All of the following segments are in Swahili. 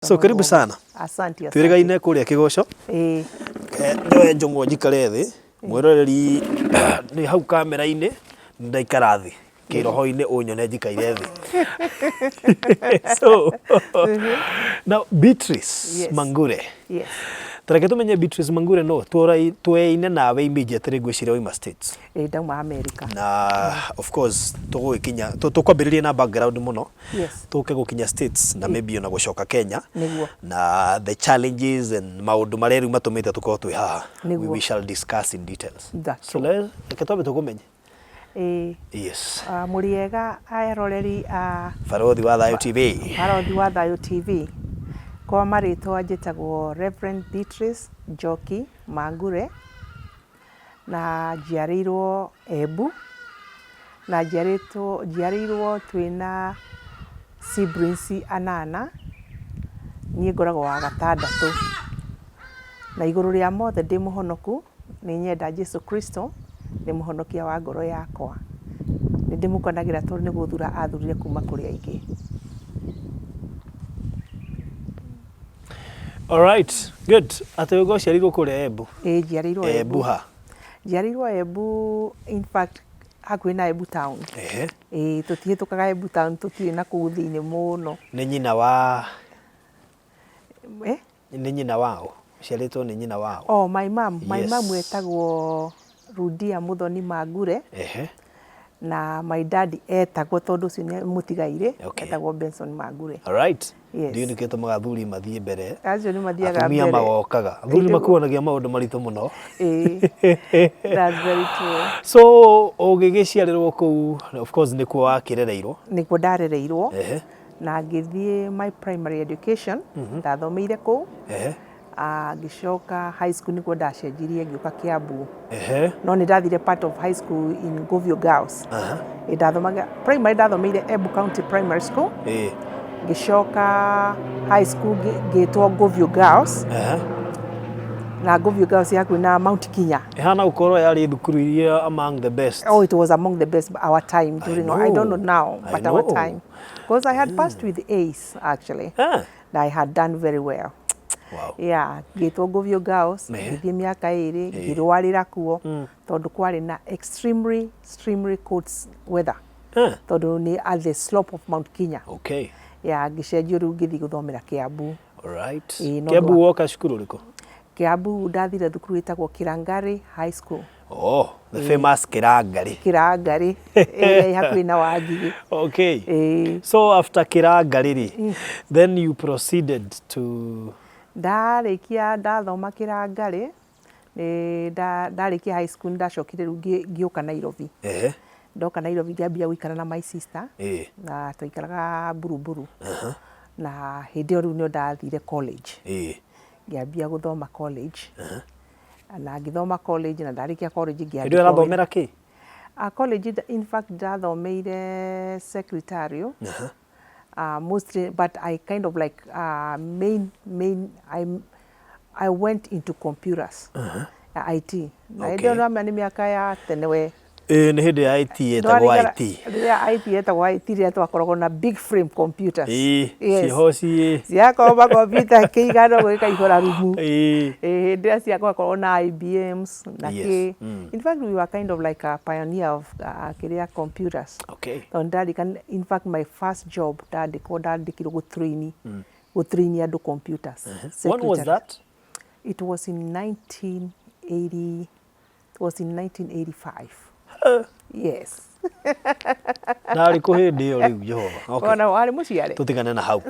So karibu sana. Asante. Twirigaine kuria Kigosho. Njoe njung'o njikare thi. Mwiroreri ni hau kamera-ini ndaikara thi. Kiroho-ini unyone njikaire thi. So now Beatrice Mangure. Yes. Tareke tumenye Beatrice Mangure no tweine nawe immediately gwiciria oima States. Ndauma America. Na of course tugukinya tukwambiriria na background muno. Yes. Tuke gukinya States na maybe ona gucoka Kenya. Niguo. Na the challenges and maundu maria riu matumite tukorwo twi haha. We shall discuss in details. So let's ketwabe tukumenye. Yes. Muriega aeroreri Barothi wa Thayo TV. Barothi wa Thayo TV. Kwa marĩtwa njĩtagwo Reverend Beatrice Njoki Mangure na njiarĩirwo Embu na njiarĩirwo twĩna siblings anana, niĩ ngoragwo wa gatandatũ, na igũrũ rĩa mothe ndĩ mũhonoku nĩ nyenda Jesu Kristo nĩ mũhonokia wa ngoro yakwa. Nĩ ndĩmũkenagĩra tondũ nĩ gũthura athurire kuma kũrĩ aingĩ. All right, good. Ate ugo ciarirwo kũrĩa Embu. Njiarĩirwo Embu ha. Njiarĩirwo Embu, in fact hakuhĩ na Embu town. Tũtihĩtũkaga Embu town, tũtirĩ na kũu thĩinĩ mũno. Nĩ nyina wa nĩ nyina wao. Ciarĩtwo nĩ nyina wao. Oh, my mom etagwo Rudia Muthoni Mangure. Na my dad etagwo tondu ucio nĩ mũtigaire, etagwo Benson Mangure. All right. Yes. Ndio nĩkĩo tũmaga athuri mathiĩ mbere. Acio nĩ mathiaga mbere. Atumia magokaga. Athuri makuonagia maũndũ maritũ mũno. That's very true. So ũgĩgĩciarĩrwo kũu, of course nĩkuo wakĩrereirwo. Nĩkuo ndarereirwo. Na ngĩthiĩ my primary education, ndathomeire kũu. Ngĩcoka high school nĩkuo ndacenjirie ngĩũka Kiambu. No nĩ ndathire part of high school in Girls. Ndathomaga primary, ndathomeire Embu County Primary School. Ngĩcoka high school ngĩtwo Girls. Na Girls yakuĩ na Mount Kenya. Ihana gũkorwo yarĩ thukuru iria among the best. Oh, it was among the best our time during. I don't know now, but our time. Because I had passed with A's actually. I had done very well. Wow. Yeah, ngĩtwo Girls, ngĩthiĩ mĩaka ĩrĩ, ngĩrwarĩra kuo tondũ kwarĩ na extremely cold weather. Tondũ nĩ at the slope of Mount Kenya. Okay. Yeah, ngĩcenjio rĩu ngĩthiĩ gũthomera Kiambu. All right. Kiambu woka cukuru ũrĩkũ? Kiambu ndathire thukuru ĩtagwo Kirangari High School. Oh, the famous Kirangari. Kirangari, hakuhĩ na Wangigĩ. Okay. So after Kirangari, then you proceeded to... Ndathoma Kirangari, ndarĩkia high school ndacokire rĩu ngĩũka Nairobi. Ndoka Nairobi ngĩambia gũikara na my sister. Na twaikaraga Buruburu. Na hĩndĩ ĩyo rĩu nĩ ndathire college. Ngĩambia gũthoma college. Na ngĩthoma college na ndarĩkia college ngĩambia. Hĩndĩ ĩyo ũrathomera kĩ? College in fact ndathomeire secretarial. Mostly, but I kind of like I went into computers, IT. Na ndio nĩ mĩaka ya tene we. Nĩ hĩndĩ ya IT etagwo IT. Rĩrĩa IT etagwo IT rĩrĩa twakoragwo na big frame computers. Ciĩho ciakorwo computer kĩigana gĩkaihũra rumu. Hĩndĩ ĩrĩa ciakoragwo na IBMs na kĩ. In fact, we were kind of like a pioneer of computers. Okay. In fact, my first job ndandĩkirwo gũtraini andũ computers. When was that? It was in 1980. It was in 1985. Yes. Na rĩkũ hĩndĩ ĩyo rĩu Jehova. Okay. Ona warĩ mũciare. Tũtigane na hau.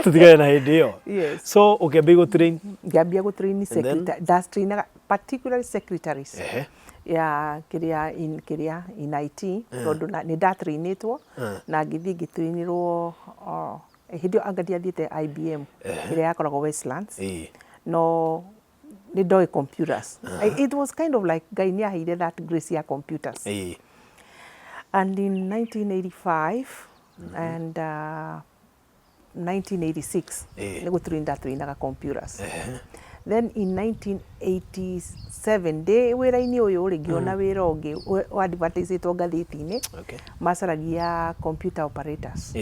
Tũtigane na hĩndĩ ĩyo. Yes. So ũkĩambia gũtrain? Ngĩambia gũtrain secretary. Ndatrainaga particularly secretaries. Ya in IT tondũ nĩ ndatrainĩtwo na ngĩthiĩ ngĩtrainĩrwo hĩndĩ ĩyo anga ndiathiĩte IBM ĩrĩa yakoragwo Westlands. No nĩ ndoĩ computers. It was kind of like Ngai nĩ aheire that grace ya computers. And in 1985 and 1986 nĩ ndatrainaga computers. Then in 1987 ndĩ wĩra-inĩ ũyũ rĩ ngĩona wĩra ũngĩ advertisetwo ngathĩti-inĩ macaragia computer operators.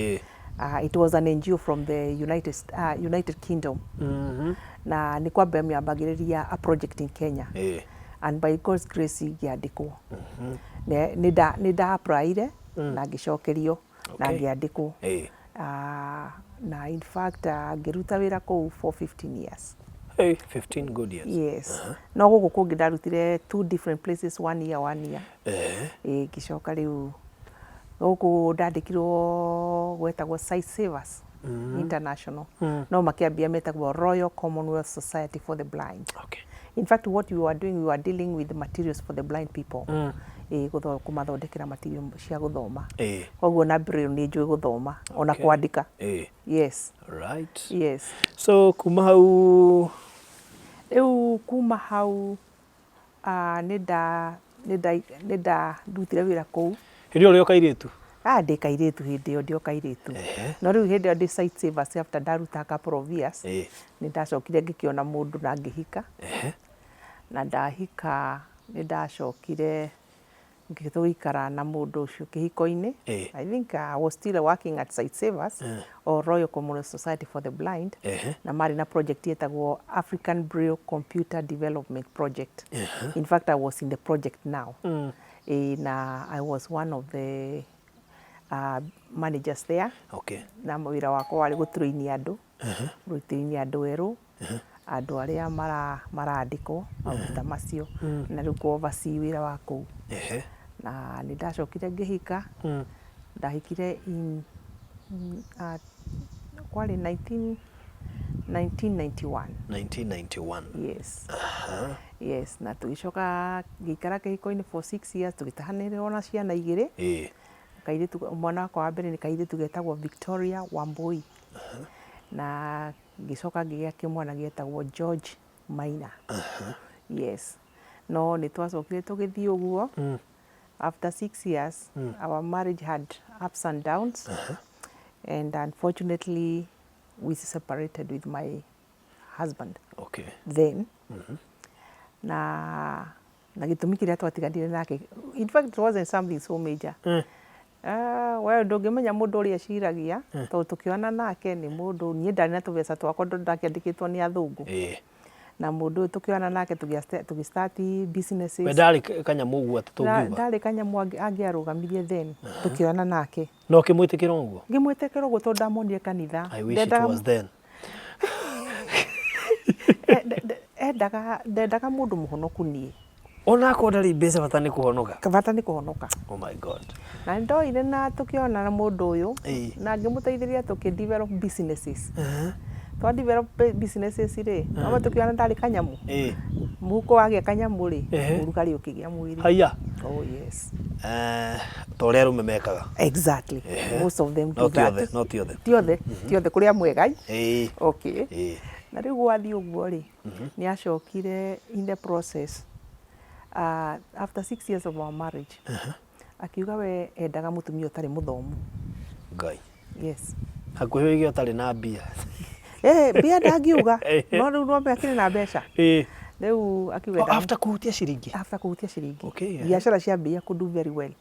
It was an NGO from the United Kingdom. Na nä kwamba mä a project in Kenya. And by God's grace ngĩandĩkwo. Nĩ nda-applyire na ngĩcokerio na ngĩandĩkwo. Na in fact ngĩruta wĩra kũu for 15 years. 15 good years. Yes. No gũkũ kũngĩ ndarutire 2 different places, 1 year. Ngĩcoka rĩu gũkũ ndandĩkirwo gwetagwo Site Savers International. No makĩambia metagwo Royal Commonwealth Society for the Blind. In fact, what we were doing, we were dealing with the materials for the blind people. Kũmathondekera material cia gũthoma. Koguo na braille nĩ njũĩ gũthoma ona kwandĩka. Yes. Right. Yes. So kuma hau nĩ ndarutire wĩra kũu. Hĩndĩ ĩyo ũrĩ o kairĩtu? Ndĩ kairĩtu hĩndĩ ĩyo, ndĩ o kairĩtu. No rĩu hĩndĩ ĩyo ndĩ Site Savers after ndaruta couple of years, nĩ ndacokire ngĩkĩona mũndũ na ngĩhika. Na ndahika nĩ ndacokire ngĩtũikara na mũndũ ũcio kĩhiko-inĩ. I think I was still working at Site Savers or Royal Commonwealth Society for the Blind. Na marĩ na project yetagwo African Braille Computer Development Project. In fact, I was in the project now. Na I was one of the managers there. Na wĩra wakwa warĩ gũtrain andũ, erũ, andũ arĩa marandĩkwo maũndũ macio, na rĩu oversee wĩra wa kũu. Na nĩ ndacokire ngĩhika, ndahikire in kwarĩ 1991. 1991. Yes. Yes, na tũgĩcoka ngĩikara kĩhiko-inĩ for 6 years, tũgĩtahanĩrĩrwo na ciana 2. Kairĩtu, mwana wakwa wa mbere nĩ kairĩtu getagwo Victoria Wambui. Na ngĩcoka ngĩgĩa kĩmwana gĩetagwo George Maina. Yes. No nĩ twacokire tũgĩthiĩ ũguo. After 6 years, our marriage had ups and downs. And unfortunately, we separated with my husband. Then. Na gĩtũmi kĩrĩa twatiganire nake, in fact, it wasn't something so major. Well, ndũngĩmenya mũndũ ũrĩa eciragia, tondũ tũkĩona nake nĩ mũndũ, niĩ ndarĩ na tũbeca twakwa ndakĩandĩkĩtwo nĩ athũngũ. Na mũndũ tũkĩona nake tũgĩstart businesses. We ndarĩ kanyamũ ũguo tũngiuga? Ndarĩ kanyamũ angĩarũgamirie then, tũkĩona nake. No ũkĩmwĩtĩkĩra ũguo? Ngĩmwĩtĩkĩra ũguo tondũ ndamuonire kanitha. I wish it was then. Ndendaga mũndũ mũhonoku niĩ. Ona akorwo ndarĩ mbeca bata nĩ kũhonoka? Bata nĩ kũhonoka. Oh my God. Na ndoire na tũkĩona na mũndũ ũyũ, na ngĩmũteithĩrĩria tũkĩ-develop businesses. Twa-develop businesses rĩ, no tũkĩona ndarĩ kanyamũ. Mũhuko wagĩa kanyamũ rĩ, ũrugarĩ ũkĩgĩa mwĩrĩ. Haiya. Oh yes. Ta ũrĩa arũme mekaga. Exactly. Most of them do that. No ti othe. Ti othe kũrĩ amwe gai. Okay. Na rĩu gwathiĩ ũguo rĩ, nĩ acokire in the process. After 6 years of our marriage, akiuga we endaga mũtumia ũtarĩ mũthomu. Ngai. Yes. Hakuhĩ wĩgie ũtarĩ na mbia. Mbia ndangiuga, no rĩu no akĩrĩ na mbeca. Rĩu akiuga after kũhutia ciringi. After kũhutia ciringi. Biacara ciambia could do very well.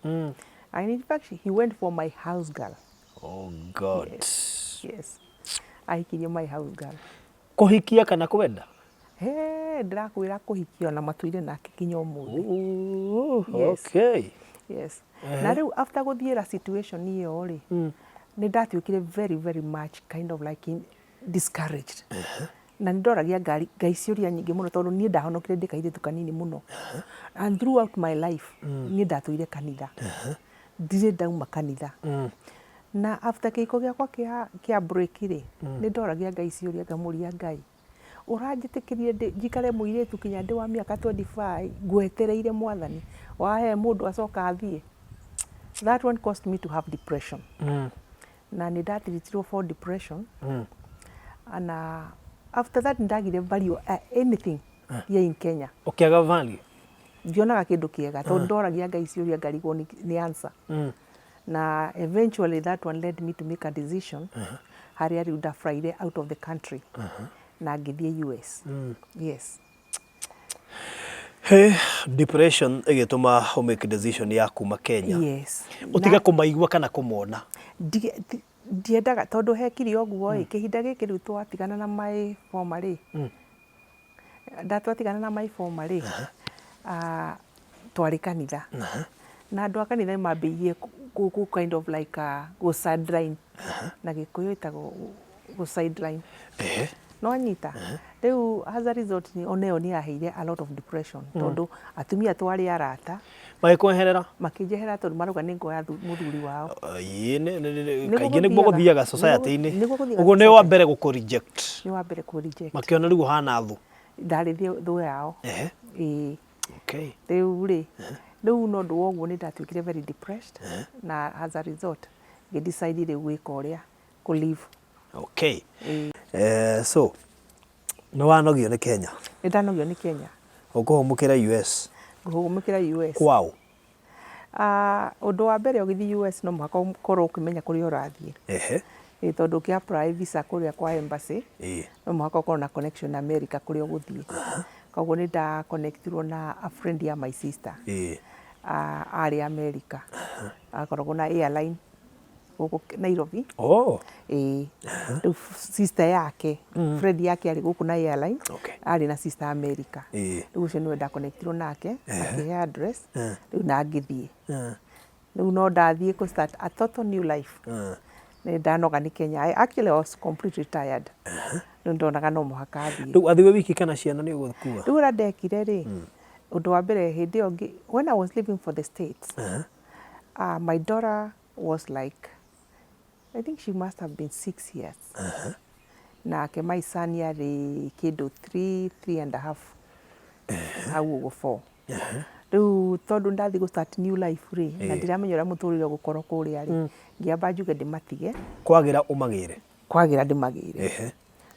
And in fact, he went for my house girl. Oh God. Yes. Ahikirie my house girl. Kũhikia kana kwenda? Ndĩrakwĩra kũhikio na matuire nake kinya ũmũthĩ. Okay. Yes. Na rĩu after gũthiĩra situation ĩyo rĩ, nĩ ndatuĩkire very very much kind of like discouraged. Na nĩ ndoragia Ngai ciũria nyingĩ mũno tondũ niĩ ndahonokire ndĩ kairĩtu kanini mũno. And throughout my life, niĩ ndatũire kanitha. Ndirĩ ndauma kanitha. Na after kĩhiko gĩakwa kĩa break rĩ, nĩ ndoragia Ngai ciũria ngamũria Ngai, ũranjĩtĩkĩrie njikare mũirĩtu kinya ndĩ wa mĩaka 25 ngwetereire Mwathani, wahe mũndũ acoka athiĩ. That one caused me to have depression. Na nĩ ndatiritirwo for depression. And after that ndagire value anything here in Kenya. Ũkĩaga value? Ndionaga kĩndũ kĩega tondũ ndoragia Ngai ciũria ngarigwo nĩ answer. Na eventually that one led me to make a decision harĩa rĩu ndafraire out of the country. Na ngĩthiĩ US. Yes. Depression ĩgĩtũma make decision ya kuma Kenya. Yes. Ũtiga kũmaigua kana kũmona? ndiendaga tondu hekiri oguo kihinda giki riu twatigana na my former ri ndatwatigana na my former ri twari kanitha na andu a kanitha mambiirie ku kind of like go sideline na gikuyu itago go sideline no anyita riu as a result ni oneo ni aheire a lot of depression tondu atumia twari arata magikweherera makijehera tondu maruga ni ngoya muthuri wao kaingi niguo guthiaga society-ini uguo ni wa mbere guku reject makiona riu hana thu ndari thu yao okay riu no ndu woguo ni ndatwikire very depressed na as a result ge decide riu gwika uria ku live okay so no wanogio ni Kenya ndanogio ni Kenya ukuhumukira US kwao undu wa mbere ugithi US no muhaka ukorwo ukimenya kuria urathie tondu ki apply visa kuria kwa embassy no muhaka ukorwo na connection na America kuria uguthie koguo ni nda connectirwo na a friend ya my sister ari America akoragwo na airline guku Nairobi sister yake friend yake ari guku na airline ari na sister America riu ucio niwe nda connectirwo nake akihe address riu na ngithie riu no ndathie ku start a total new life ni ndanoga ni Kenya. I actually was completely tired riu ndonaga no muhaka athie riu athiwe wiki kana ciana ni ugukua riu ra ndekire ri undu wa mbere hindi ongi when I was living for the States my daughter was like I think she must have been 6 years nake my son yari kindu 3 and a half hau uguo 4 riu tondu ndathi go start new life ri na ndiramenya uria muturire gukorwo kuria ri ngiamba njuge ndimatige kwagira ndimagire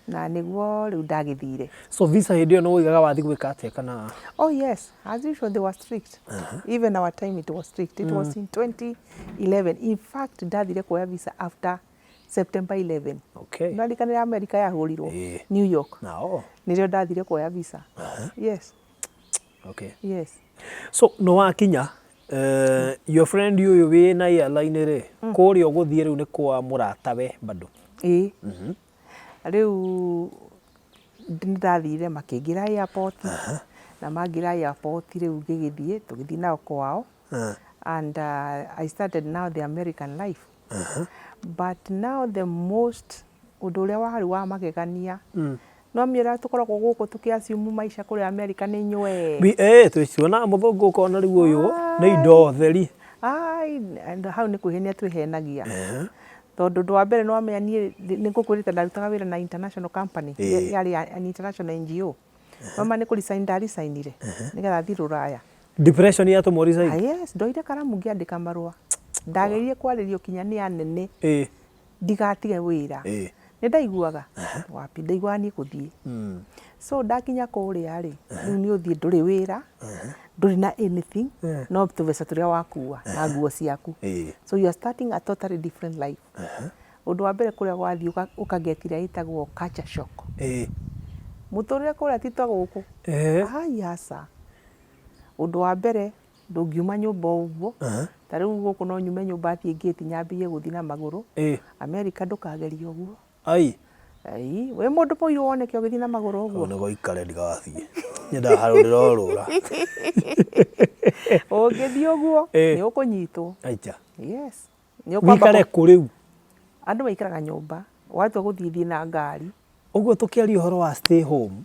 na niguo riu ndagithire so visa hindi yo no wigaga wathi gwika atia kana oh yes as usual they were strict even our time it was strict it was in 2011 in fact ndathire kuoya visa after September 11 okay no ndikanira America yahurirwo New York nirio ndathire kuoya visa yes okay yes so no wakinya your friend you we na airline ri kuria uguthie riu ni kwa muratawe bado riu ndathire makingira airport na mangira airport riu ngigithie tugithi nao kwao and I started now the American life but now the most undu uria wari wa magegania no miera tukoragwo guku tukiasiumu maisha kuri America ni nywe twiciona muthungu ukona riu uyu ni indo theri and how ni kuhenia twihenagia tondu ndu wa mbere no amenya ni ngukwirite ndarutaga wira na international company yari an international NGO mama ni kuri sign ndari signire nigetha thi Ruraya depression ya to mori sai yes ndoire karamu ngiandika marua ndageririe kwaririo kinya ni anene ndigatige wira ni ndaiguaga wapi ndaigua ni kuthie so ndakinya kuria ri riu ni uthie nduri wira nduri na anything no tubeca turia wakua na nguo ciaku so you are starting a totally different life undu wa mbere kuria gwathi ukagetira itagwo culture shock muturire kuria titwa guku yasa undu wa mbere ndungiuma nyumba uguo tariu guku no nyume nyumba athie gate nyambie guthi na maguru America ndukageria uguo we mundu moiru woneke ugithi na maguru uguo no goikare ndigathie nyenda harurira orura ugithi uguo ni ukunyitwo aicha yes ni ukwikare kuriu andu maikaraga nyumba watu guthithie na ngari uguo tukiaria uhoro wa stay home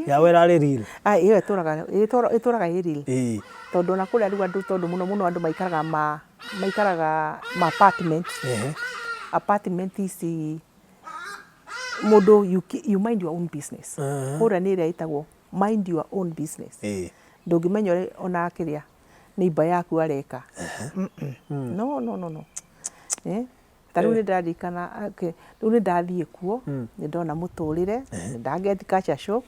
ya werare real iyo ituraga real tondu na kuria riu andu tondu muno andu maikaraga apartment isi modo you mind your own business kuria ni ria itagwo mind your own business ndungimenya ona akiria neighbor yaku areka no tariu ni ndarikana riu ni ndathie kuo ni ndona muturire ni ndageti culture shock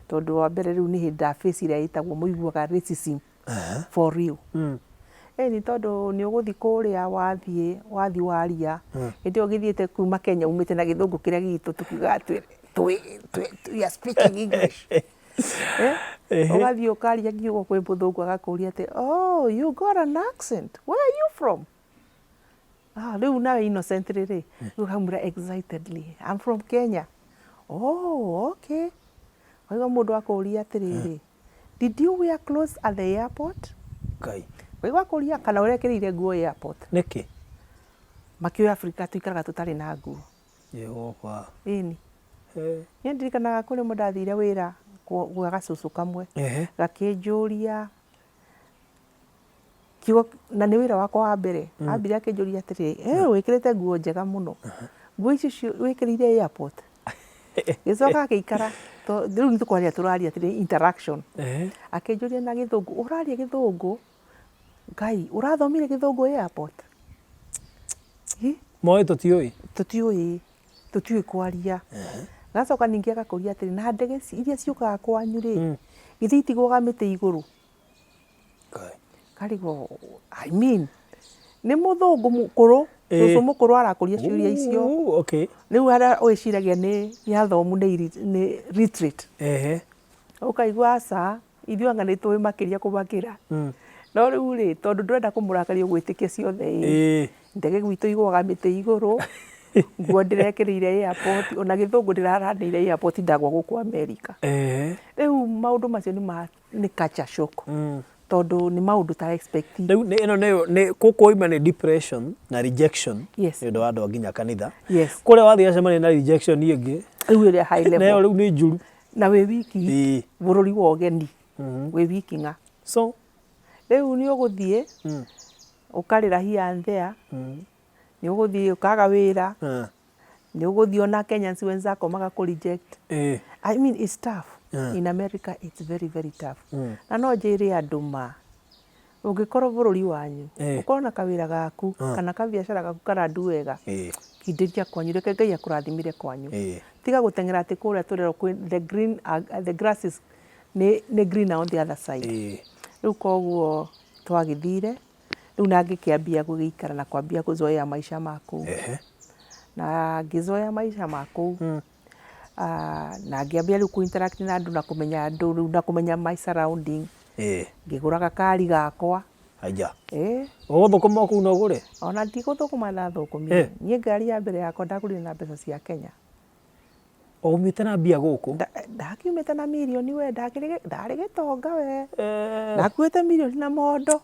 tondu wa mbere riu ni hinda face ria itagwo muiguaga racism for real ni tondu ni uguthi kuria wathi waria hindi ugithiete kuma Kenya umite na githungu kiria gitu tukiuga we are speaking English ugathi ukaria kiugo kwi muthungu agakuria ati oh you got an accent where are you from Riu nawe innocently ri ukamwira excitedly, I'm from Kenya. Oh, okay. Waiga mundu akuria atiriri, did you wear clothes at the airport? Kai. Waiga akuria kana urekirire nguo airport. Niki? Makio Africa tuikaraga tutari na nguo. Yehova. Ini. Ni ndirikanaga kuri mundu athire wira gwa gacucu kamwe. Gakinjuria kiugo na ni wira wakwa wa mbere. Ambire akinjuria atiriri, wikirite nguo njega muno. Nguo ici wikirire airport. Gicoka akikara riu ni tukwaria turaria atiri interaction. Akinjuria na githungu, uraria githungu? Ngai, urathomire githungu airport? Moi tutiui. Tutiui kwaria. Gacoka ningi agakuria atiri, na ndege iria ciukaga kwanyu ri githi itigwaga miti iguru. Karigo, I mean, ni muthungu mukuru, cucu mukuru arakuria ciuria icio. Okay. Riu ara wiciragia ni athomu ni retreat. Ukaigua aca ithuĩ anga nĩ tũĩ makĩria kũmakĩra. No rĩu rĩ, tondũ ndũrenda kũmũrakaria ũgwĩtĩkia ciothe ndege gwitũ igwaga mĩtĩ igũrũ, nguo ndĩrekĩrĩire airport, ona gĩthũngũ ndĩraranĩire airport ndagwa gũkũ America. Rĩu maũndũ macio nĩ culture shock. Tondũ nĩ maũndũ ta expect. Rĩu ĩno nĩ kũkũ ima nĩ depression na rejection nĩ ũndũ wa andũ a nginya kanitha. Kũrĩa wathiĩ acemania na rejection ĩngĩ rĩu ĩrĩa high level. Nayo rĩu nĩ njuru. Na wĩ wiki bũrũri wa ũgeni wĩ wiki ng'a. So rĩu nĩ ũgũthiĩ ũkarĩra here and there, nĩ ũgũthiĩ ũkaga wĩra, nĩ ũgũthiĩ ona Kenyans wenzako magakũ-reject. I mean it's tough. In America it's very very tough. Na no njĩre andũ ma ũngĩkorwo bũrũri wanyu ũkorwo na kawĩra gaku kana kabiacara gaku karandu wega, kindĩria kwanyu, reke Ngai akũrathimire kwanyu. Tiga gũteng'era atĩ kũrĩa tũrerwo the grass is nĩ greener on the other side. Rĩu koguo twagĩthire, rĩu na ngĩkĩambia gũgĩikara na kwambia kũzoea maisha maku. Na ngĩzoea maisha maku, na ngĩambia rĩu kũ-interact na andũ na kũmenya andũ rĩu na kũmenya my surrounding. Ngĩgũra gakari gakwa. Aja. Ũgũthũkũma kũu na ũgũre? Ona ndigũthũkũma na thũkũmire. Niĩ ngari ya mbere yakwa ndagũrire na mbeca cia Kenya. Umĩte na mbia gũkũ? Ndakiumĩte na mirioni we, ndarĩ gĩtonga we. Ndakuĩte mirioni na mondo.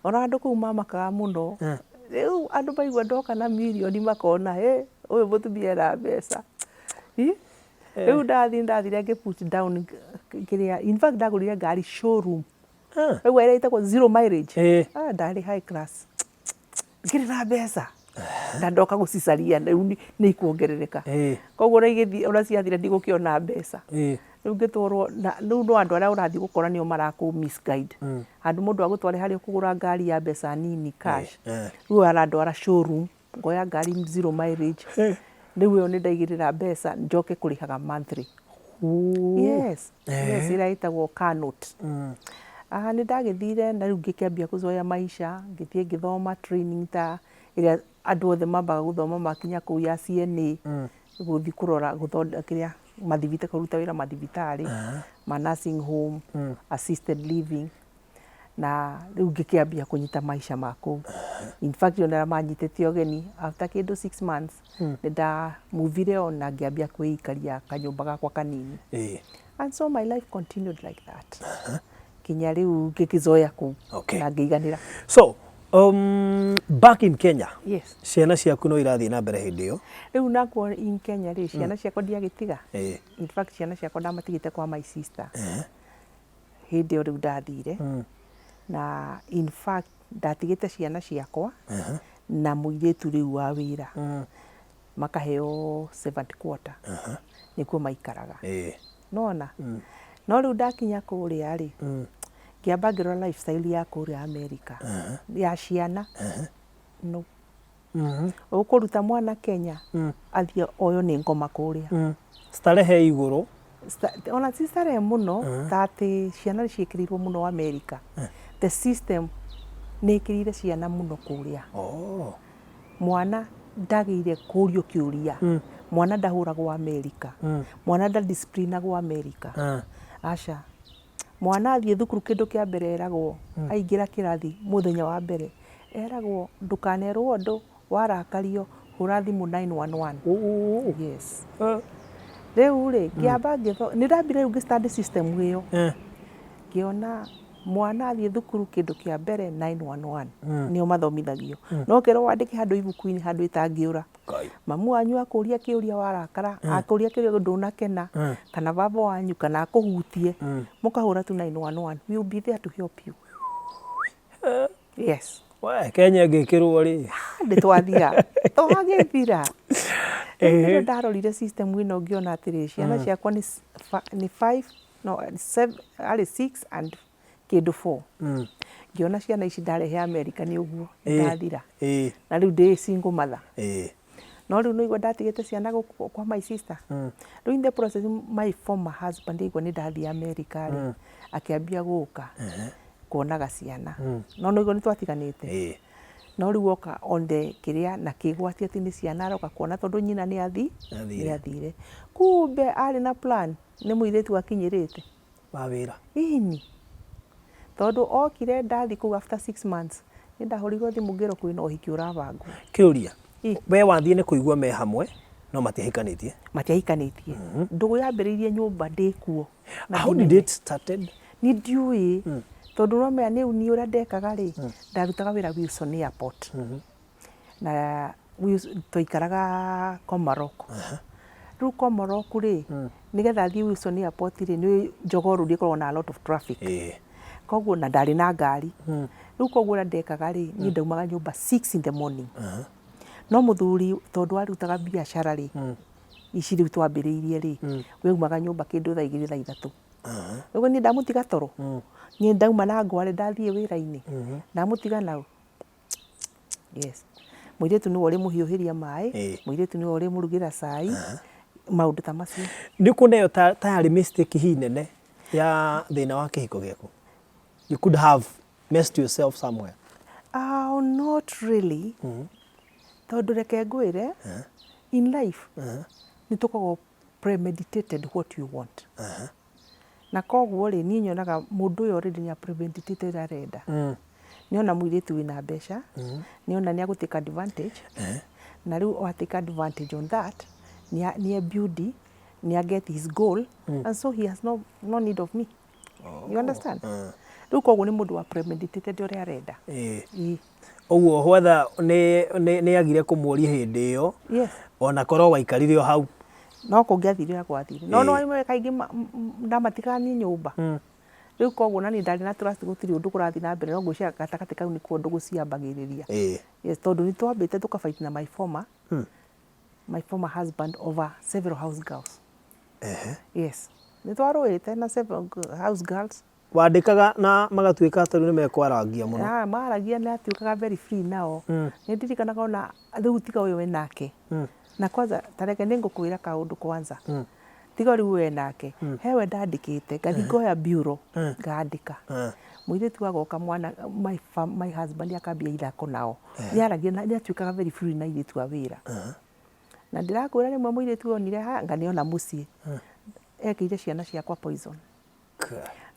Ona andũ kũu mamakaga mũno. Rĩu andũ maigua ndoka na mirioni makona ũyũ mũtumia ena mbeca. Rĩu ndathire ngĩ-put down kĩrĩa, in fact ndagũrire ngari showroom. Rĩu ĩrĩa ĩtagwo zero mileage. Ndarĩ high class. Ngĩrĩ na mbeca. Na ndoka gũcicaria rĩu nĩ ikuongerereka. Koguo ona ciathire ndigũkĩona mbeca. Rĩu ngĩtwarwo, rĩu no andũ arĩa ũrathiĩ gũkora nĩo marakũ-misguide. Handũ mũndũ agũtware harĩa ũkũgũra ngari ya mbeca nini cash. Rĩu arandwara showroom, ngoya ngari zero mileage. Rĩu ĩyo nĩ ndaigĩrĩra mbeca njoke kũrĩhaga monthly. Yes, ĩrĩa ĩtagwo car note. Nĩ ndagĩthire na rĩu ngĩkĩambia kũzoea maisha, ngĩthiĩ ngĩthoma training ta ĩrĩa andũ othe mambaga gũthoma makinya kũu ya CNA, gũthiĩ kũrora kĩrĩa kũruta wĩra mathibitarĩ, ma nursing home, assisted living. Na rĩu ngĩkĩambia kũnyita maisha makũu. In fact ona manyitĩte ũgeni after kĩndũ 6 months nĩ ndamuvire ona ngĩambia kwĩikaria kanyũmba gakwa kanini. And so my life continued like that. Kinya rĩu ngĩkĩzoea kũu na ngĩiganĩra. So back in Kenya, ciana ciaku no irathiĩ na mbere hĩndĩ ĩyo? Rĩu nakuo in Kenya rĩ, ciana ciakwa ndiagĩtiga. In fact ciana ciakwa ndamatigĩte kwa my sister. Hĩndĩ ĩyo rĩu ndathire. Na in fact ndatigĩte ciana ciakwa na mũirĩtu rĩu wa wĩra. Makaheo servant quarter. Nĩkuo maikaraga. Nona? No rĩu ndakinya kũrĩa rĩ, ngĩamba ngĩrora lifestyle ya kũrĩa America. Ya ciana. No. Ũkũruta mwana Kenya athiĩ oyo nĩ ngoma kũrĩa. Starehe igũrũ. Ona si starehe mũno, ta atĩ ciana ciĩkĩrĩirwo mũno America. The system nĩ ĩkĩrĩire ciana mũno kũrĩa. Mwana ndagĩire kũũrio kĩũria. Mwana ndahũragwo America. Mwana ndadisciplinagwo America. Aca. Mwana athiĩ thukuru kĩndũ kĩa mbere eragwo aingĩra kĩrathi mũthenya wa mbere eragwo ndukanerwo ndu warakario hura thimu 911. Yes. Riu ri ngiamba ni ndambire riu study system iyo ngiona mwana athie thukuru kindu kia mbere 911 nio mathomithagio no kerwo wandike handu ibuku-ini handu itangiura mamu wanyu akuria kiuria warakara akuria kiuria ndunakena kana baba wanyu kana akuhutie mukahura tu 911 we will be there to help you. Yes. We Kenya ngikirwo ri nditwathia twagithira ndio ndarorire system ino ngiona atiri ciana ciakwa ni 5 no 7 ali 6 and kindu 4 ngiona ciana ici ndarehe America ni uguo ndathira na riu ndi single mother no riu no igwa ndatigite ciana kwa my sister riu in the process my former husband igwa ni ndathia America ri akiambia guka kuonaga ciana no no igwa ni twatiganite no riu oka on the kiria na kigwati ati ni ciana aroka kuona tondu nyina ni athire kumbe ari na plan ni muiretu akinyirite wawira ini tondu okire ndathi ku after 6 months ni ndahorirwo thimu ngiro kwina uhiki urabangwo kiuria we wathie ni kuigua me hamwe no matiahikanitie ndugu yambiriirie nyumba ndikuo how did it started ni ndiui tondu no me ni uni ura ndekaga ri ndarutaga wira Wilson Airport na twaikaraga Komaroko riu Komaroko ri nigetha thie Wilson Airport ri ni Jogoru ndikorwo na a lot of traffic koguo na ndari na ngari riu koguo ura ndekaga ri ni ndaumaga nyumba 6 in the morning no muthuri tondu arutaga biashara ri ici riu twambiriirie ri we umaga nyumba kindu thaa 2 thaa 3 uguo ni ndamutiga toro ni ndauma na ngware ndathie wira-ini ndamutiga nau. Yes. Muiretu ni uri muhiuhiria mai muiretu ni uri murugira cai maundu ta macio ndi kuneyo tayari mistake hi nene ya thina wa kihiko giaku you could have messed yourself somewhere. Not really. Tondu reke ngwire in life ni tukoragwo premeditated what you want na koguo ri ni nyonaga mundu uyu already ni premeditated arenda ni ona muiretu wina mbeca ni ona ni agutake advantage na riu o take advantage on that ni build ni get his goal and so he has no need of me. You understand? Riu koguo ni mundu wa premeditated uri arenda oguo whether ni agire kumuoria hindi iyo ona korwo waikarire o hau no kungiathire gwathire no imwe kaingi ndamatikani nyumba riu koguo nani ndari na trust gutiri undu kurathi na mbere no ngwicira gatakati kau ni kuo ndugu ciambagiriria. Yes, tondu ni twambite tukafight na my former husband over several house girls. Yes, ni twaruite na several house girls wandikaga na magatuika taru ni mekwarangia muno maragia na atuikaga very free nao ni ndirikanaga ona riu tiga uyu we nake na kwanza tareke ni ngukwira kaundu kwanza tiga riu we nake hewe ndandikite ngathi ngoya bureau ngandika muiretu agoka mwana my husband akambia ithako nao ni aragia ni atuikaga very free na iretu a wira na ndirakwira rimwe muiretu onire ngani ona mucii ekire ciana ciakwa poison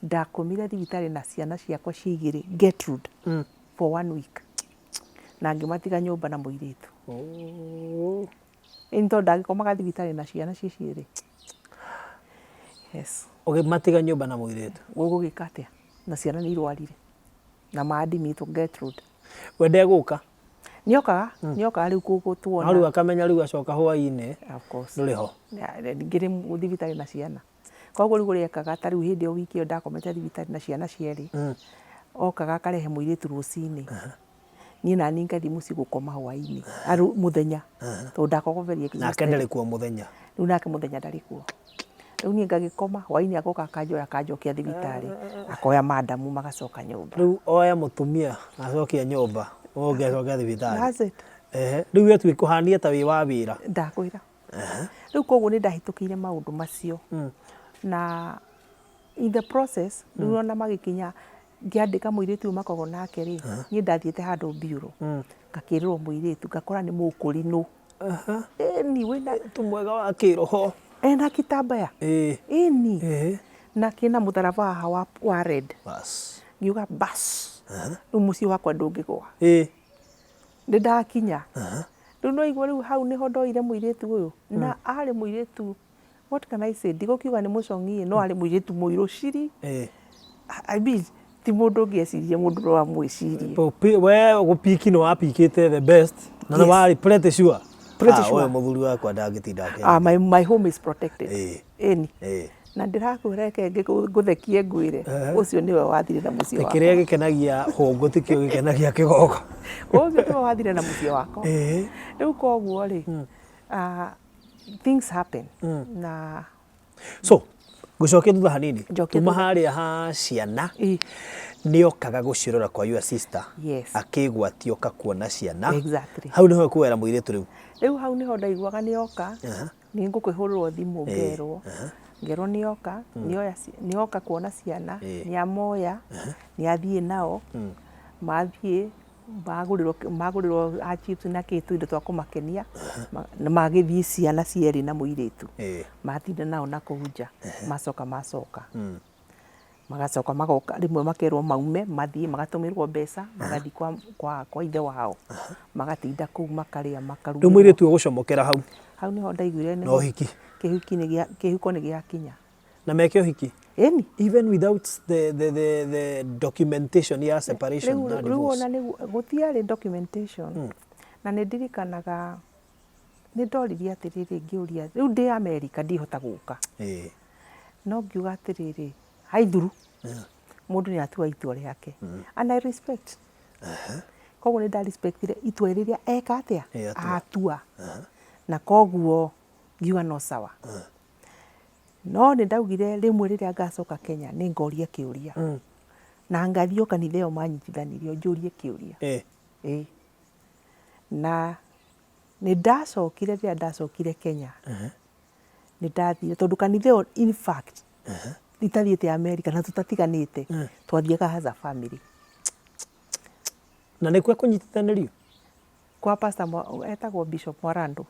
ndakomire thibitari na ciana ciakwa cigire Gertrude for 1 week na ngimatiga nyumba na muiretu into ndagikomaga thibitari na ciana ciciri. Yes. Matiga nyumba na muiretu gugika atia na ciana ni irwarire na maadi mitu Gertrude wende guka niokaga riu kugutuona riu akamenya riu acoka hwaini of course nduriho ngiri thibitari na ciana koguo riu riekaga ta riu hindi o wiki ndakomete thibitari na ciana cieri okaga akarehe muiretu rucini ni nani ngathi muci gukoma hwaini aru muthenya tondu ndakoragwo very exhausted nake ndari kuo muthenya riu nake muthenya ndari kuo riu ni ngagikoma hwaini agoka akanjokia thibitari akoya madamu magacoka nyumba riu oya mutumia acokia nyumba ungecokia thibitari that's it riu wetu ikuhania ta wi wa wira ndakwira riu koguo ni ndahitukiire maundu macio na in the process riu ona magikinya ngiandika muiretu makogo nake ri ni ndathiete handu bureau ngakirirwo muiretu ngakora ni mukurinu ni wina tumwega wa kiroho na kitambaya ni na kina mutharaba hawa wa red bas ngiuga bas riu mucii wakwa ndungigwa Ndakinya. Riu no igwa riu hau niho ndoire muiritu uyu na ari muiritu, what can I say, ndigukiuga ni mucongi no ari muiritu muiru ciri. I mean, ti mundu ngiecirie mundu no amwicirie. We gupiki no apikite the best na wari pretty sure. Pretty sure. Oyo muthuri wakwa ndagitinda ake. My home is protected. Eni. Na ndirakwira kenge nguthekie ngwire ucio niwe wathire na mucio wakwa. Kiria gikenagia hongo tikio gikenagia kigogo. Ucio niwe wathire na mucio wakwa. Riu koguo ri things happen. Na so gucokia thutha hanini tuma haria ha ciana niokaga gucirora kwa your sister akigwatio kakuona ciana. Exactly. Hau niho kwera muiritu riu. Riu hau niho ndaiguaga nioka ni ngukwihurwo thimu ngerwo ngero nioka nioka kuona ciana ni amoya ni athie nao mathie magurirwo a chips na kitu indo twa kumakenia na magithie ciana cieri na muiritu mathinda nao na kuhunja macoka magacoka magoka rimwe makerwo maume mathie magatumirwo mbeca magathi kwa ithe wao magatinda kuu makaria makaruga. Ndu muiritu gucomokera hau niho ndaiguire no hiki kihuko ni giakinya na meke hiki. Eni Even without the documentation ya separation na divorce. Riu ona gutiari documentation na nindirikanaga nindoririe atiriri ngiuria riu ndi America ndihota guka no ngiuga atiriri haithuru mundu ni atua itua riake and I respect koguo ni respectire itua riria eka atia atua na koguo ngiuga no sawa. No ni ndaugire rimwe riria ngacoka Kenya ni ngoria kiuria na ngathio kanitha yo manyitithanirio njurie kiuria na ni ndacokire riria ndacokire Kenya ni ndathire tondu kanitha yo in fact italiete America na tutatiganite twathiaga as a family. Na nikwe kunyitithanirio kwa pastor etagwo Bishop Mwarando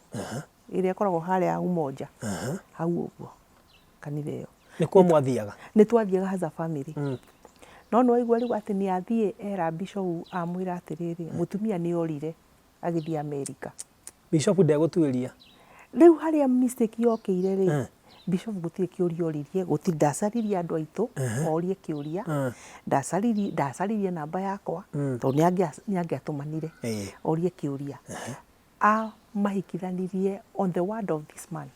iria koragwo haria Umoja hau uguo kanitha yo nikwo mwathiaga ni twathiaga as a family. No no igwa riu ati ni athie era Bishop amwira atiriri mutumia ni orire agithia America. Bishop ndegutuiria riu haria mistake yokeire ri Bishop gutire kiuria oririe guti ndacaririe andu aitu orie kiuria ndacaririe namba yakwa to ni angiatumanire orie kiuria mahikithanirie on the word of this man.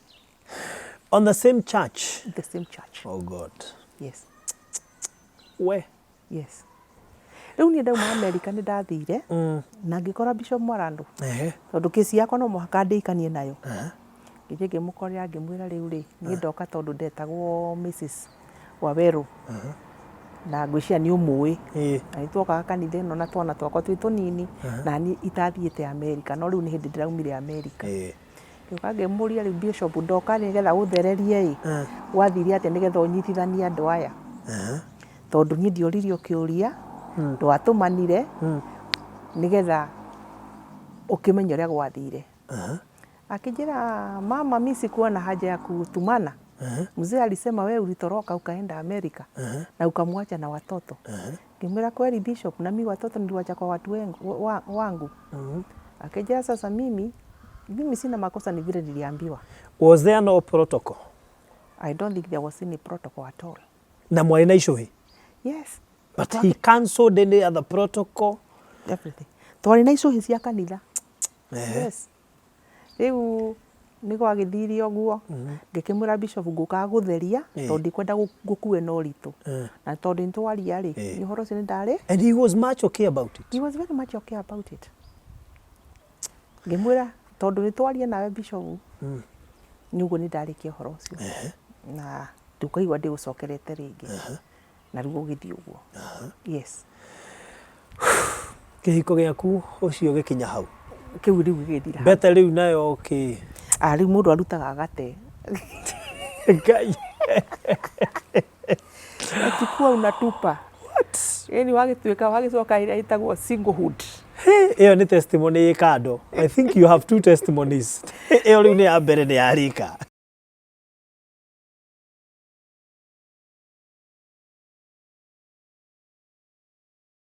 On the same church? The same church. Oh God. Yes. Where? Yes. Riu ni ndauma America ni ndathire na ngikora Bishop Mwarando tondu kesi yakwa no muhaka ndikanie nayo ngije ngimukorera ngimwira riu ri ni ndoka tondu ndetagwo Mrs. Waweru na ngwiciria ni umui na nitwokaga kanitha ino na twana twakwa twi tunini na ni itathiite America no riu ni hindi ndiraumire America ngiuka ngimuria riu Bishop ndoka nigetha uthererie wathire atia nigetha unyitithanie andu aya tondu ni ndioririo kiuria ndwatumanire nigetha ukimenya uria gwathire akijira mama mimi sikuwa na haja ya kutumana mzee alisema wewe ulitoroka ukaenda America na ukamwacha na watoto kimwira kweli Bishop na mimi watoto niliwacha kwa watu wangu akijira sasa mimi sina makosa ni vile niliambiwa. Was there no protocol? I don't think there was any protocol at all. Na mwaina icio yes, but he cancelled any other protocol, everything. Twarina icio cia kanitha yes. Riu niko agithirie oguo ngikimura Bishop nguka gutheria tondu ndikwenda gukue no ritu na tondu ntwaria ri ni horo cini ndari and he was much okay about it. He was very much okay about it. Ngimwira tondu nitwaria nawe Bishop nyugo ni ndarikia horo ucio na tukaigwa ndi gucokerete ringi na riu githii uguo yes. Kihiko giaku ucio gikinya hau kiu riu githira bete riu nayo riu mundu arutaga agate ngai akikuwa unatupa yani wagituika wagicoka ira itagwo singlehood. Iyo ni testimony ikando. I think you have two testimonies. Iyo riu ni ya mbere ni ya rika